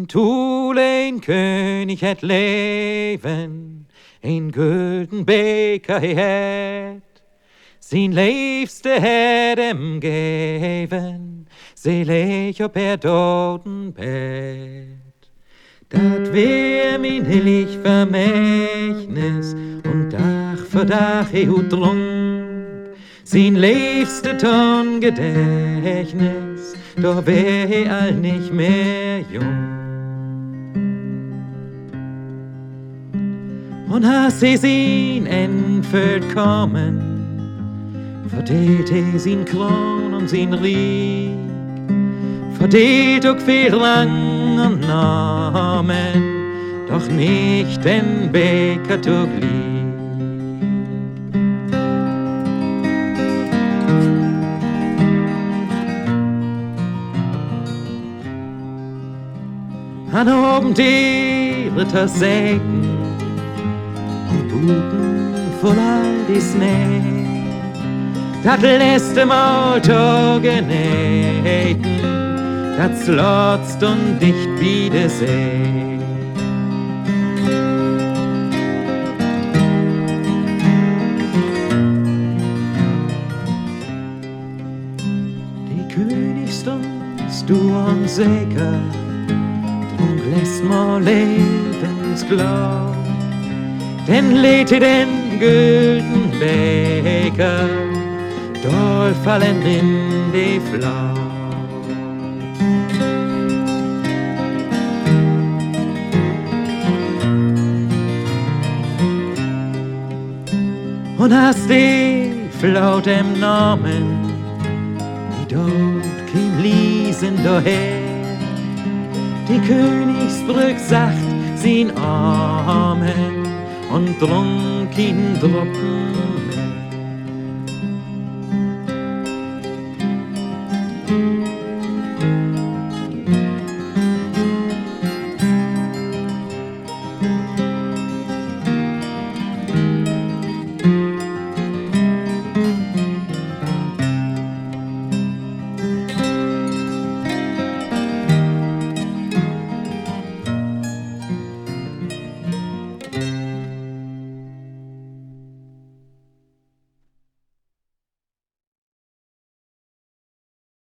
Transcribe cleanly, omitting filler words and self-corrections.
Tool een König het leven, een gulden beker het. Zijn liefste het hem geven, selig op dodenbed. Dat wär mein heilig Vermächtnis und Tag für Tag drunk. Sein liebste Ton Gedächtnis, doch wär all nicht mehr jung. Und hast sie sein Endfeld kommen, verdeelt sein Kron und sein Rieg, verdeelt auch viel langen Namen, doch nicht den Beker zu Glied. An oben die Ritter sägen und Buten voll all die Schnee. Dat letzte Mal genähten, dat slotzt und dicht wie de See. Die Königsstund, du und Säger, und lässt mal lebensglau, denn lädt den gülden Beker, doll fallen in die Flau. Und hast die Flaut im Namen, die dort kein Liesen daher. Die Königsbrück sagt sein Amen und trunk ihn Tropfen